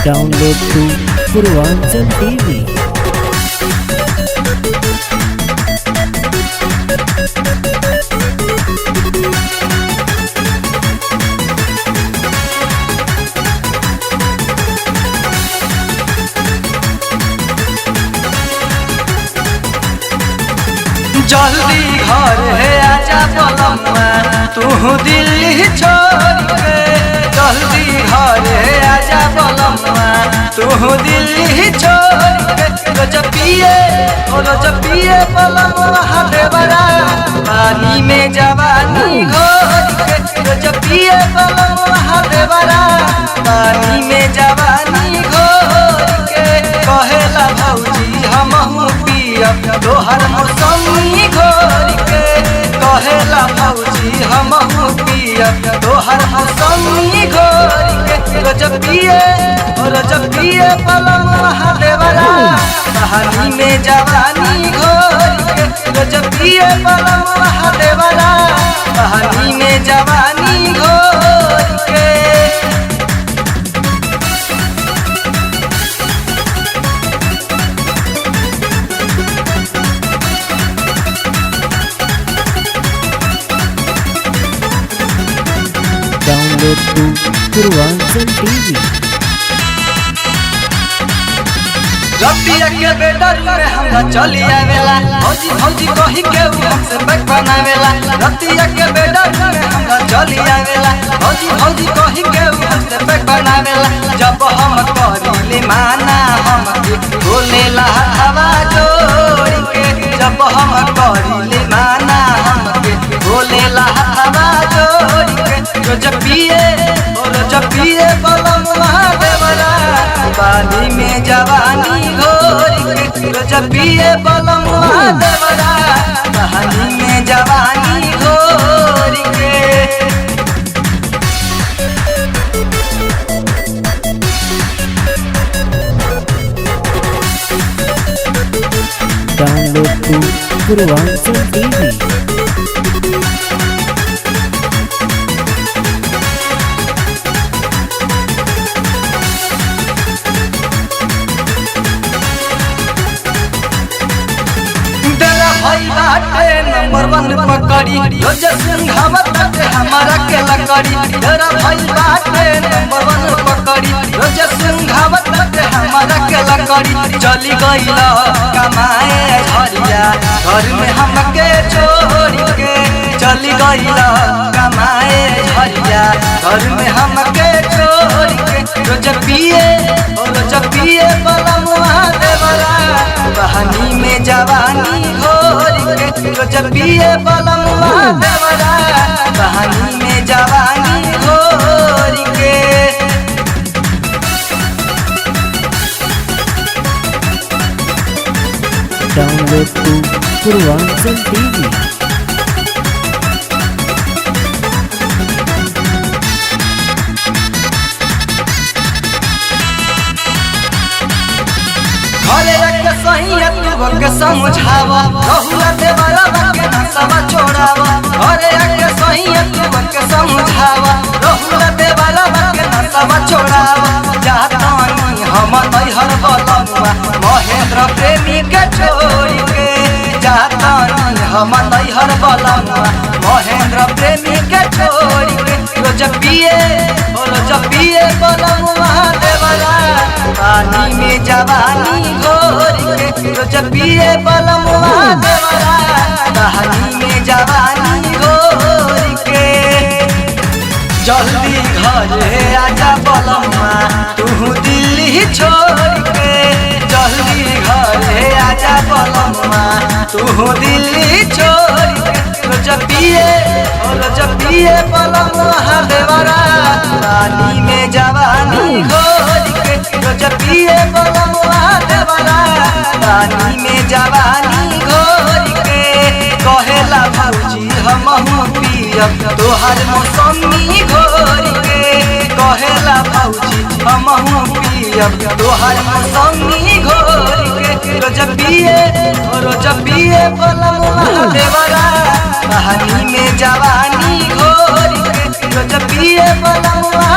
Download to Purvanchal TV. जल्दी घर है आजा पलम्मा तू दिल्ली छोड़ के। जल्दी घर है आजा पलम्मा तू दिल्ली छोड़ के। रोज पिए पलम्मा हाथे बड़ा पानी में जवानी घोर के। रोज पिए पलम्मा हाथे बड़ा पानी में जवानी घोर के। कहेला भौजी हमहू पियब तोहर मौसमी घोर के। कहेला भौजी हमहू पियब तोहर मौसमी घोर के। रोज पिए पलम्मा हाथे बड़ा पानी में जवानी घोर के। रोज पिए पलम्मा हाथे बड़ा पानी में जवानी घोर के। Download to Purvanchal TV. रतिया के बेडर में हमरा चली आवेला भौजी भौजी कही के हमसे बैक बनावेला। रतिया के बेडर में हमरा चली आवेला भौजी भौजी कही के हमसे बैक बनावेला। जब हम करीले माना हमके बोलेला हवा जोड़ के। जब हम करीले माना हमके बोलेला हवा जोड़ के। रोज पिए पलम्मा देवरा पानी में जवानी घोर के। रोज पिए पलम्मा देवरा पानी में जवानी घोर के। Download to Purvanchal TV. Number 1 पकड़ी रोज सिंघावत हमारा के लकड़ी। तेरा भाई बाटे नंबर 1 पकड़ी रोज सिंघावत हमारा के लकड़ी। चली गईला कमाए झरिया घर में हमके छोड़ के। चली गईला कमाए झरिया घर में हमके छोड़ के। रोज पिए पलम्मा देवरा पानी में जवानी घोर के। रोज पिए पलम्मा देवरा पानी में जवानी घोर के। Download to Purvanchal TV. घरे रख सही तू के समझावा रहुला देवरा के नसवा छोड़ावा। घरे रख सही तू के समझावा रहुला देवरा के नसवा छोड़ावा। जातानी हम नैहर बलम्मा महेंद्र प्रेमी के छोड़ के। जातानी हम नैहर बलम्मा महेंद्र प्रेमी के छोड़ के। रोज पिए पलम्मा देवरा पानी में जवानी घोर के। रोज पिए पलम्मा देवरा पानी में जवानी घोर के। जल्दी घर है आजा पलम्मा तू दिल्ली छोड़ के। जल्दी घर है आजा पलम्मा तू दिल्ली छोड़ के। रोज पिए पलम्मा देवरा पानी में जवानी घोर के। रोज पिए पलम्मा देवरा पानी में जवानी घोर के। कहेला भौजी हमहू पियब तोहर मौसमी घोर के। कहेला भौजी हमहू पियब तोहर मौसमी घोर के। रोज पिए पलम्मा देवरा पानी में जवानी घोर के। रोज पिए पलम्मा